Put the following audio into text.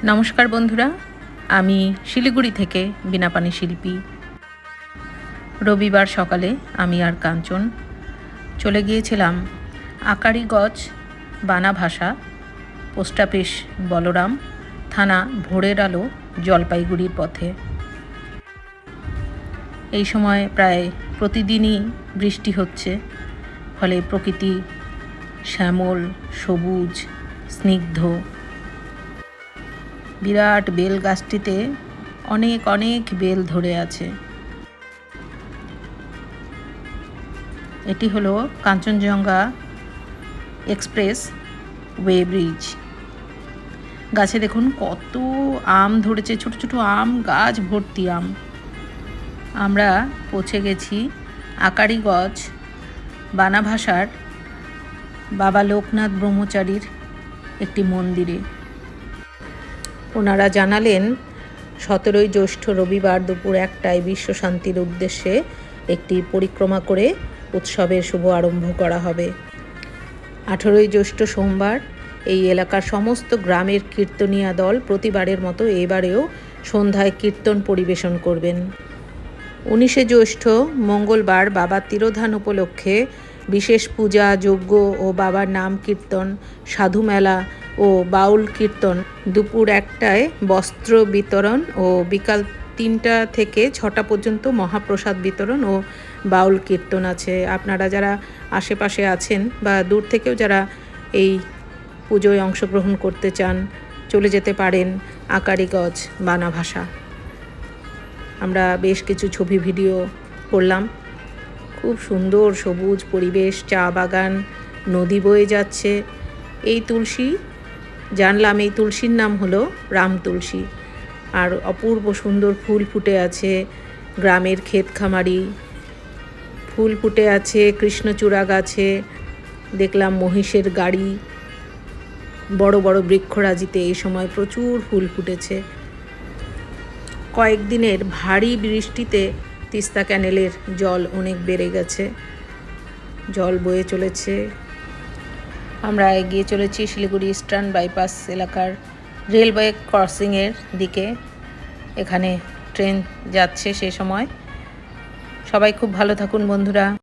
নমস্কার বন্ধুরা, আমি শিলিগুড়ি থেকে বীণাপাণি শিল্পী। রবিবার সকালে আমি আর কাঞ্চন চলে গিয়েছিলাম আকারিগঞ্জ বানাভাষা, পোস্ট অফিস বলরাম, থানা ভোরের আলো, জলপাইগুড়ির পথে। এই সময় প্রায় প্রতিদিনই বৃষ্টি হচ্ছে, ফলে প্রকৃতি শ্যামল, সবুজ, স্নিগ্ধ। বিরাট বেল গাছটিতে অনেক অনেক বেল ধরে আছে। এটি হলো কাঞ্চনজঙ্ঘা এক্সপ্রেস ওয়ে ব্রিজ। গাছে দেখুন কত আম ধরেছে, ছোট ছোট আম গাছ ভর্তি আম। আমরা পৌঁছে গেছি আকারিগঞ্জ বানাভাষার বাবা লোকনাথ ব্রহ্মচারীর একটি মন্দিরে। ওনারা জানালেন 17ই জ্যৈষ্ঠ রবিবার দুপুর 1টায় বিশ্ব শান্তির উদ্দেশ্যে একটি পরিক্রমা করে উৎসবের শুভ আরম্ভ করা হবে। 18ই জ্যৈষ্ঠ সোমবার এই এলাকার সমস্ত গ্রামের কীর্তনিয়া দল প্রতিবারের মতো এবারেও সন্ধ্যায় কীর্তন পরিবেশন করবেন। 19শে জ্যৈষ্ঠ মঙ্গলবার বাবার তিরোধান উপলক্ষে বিশেষ পূজা, যজ্ঞ ও বাবার নাম কীর্তন, সাধু মেলা ও বাউল কীর্তন। দুপুর 1টায় বস্ত্র বিতরণ ও বিকাল 3টা থেকে 6টা পর্যন্ত মহাপ্রসাদ বিতরণ ও বাউল কীর্তন আছে। আপনারা যারা আশেপাশে আছেন বা দূর থেকেও যারা এই পুজোয় অংশগ্রহণ করতে চান, চলে যেতে পারেন আকারিগঞ্জ বানাভাষা। আমরা বেশ কিছু ছবি ভিডিও করলাম। খুব সুন্দর সবুজ পরিবেশ, চা বাগান, নদী বয়ে যাচ্ছে। এই তুলসী জানলাম, এই তুলসীর নাম হলো রাম তুলসী। আর অপূর্ব সুন্দর ফুল ফুটে আছে, গ্রামের ক্ষেত খামারি ফুল ফুটে আছে, কৃষ্ণচূড়া গাছে দেখলাম মহিষের গাড়ি, বড় বড় বৃক্ষরাজিতে এই সময় প্রচুর ফুল ফুটেছে। কয়েকদিনের ভারী বৃষ্টিতে তিস্তা ক্যানেলের জল অনেক বেড়ে গেছে, জল বয়ে চলেছে। আমরা এগিয়ে চলেছি শিলিগুড়ি ইস্টার্ন বাইপাস এলাকার রেলওয়ে ক্রসিংয়ের দিকে। এখানে ট্রেন যাচ্ছে সে সময়। সবাই খুব ভালো থাকুন বন্ধুরা।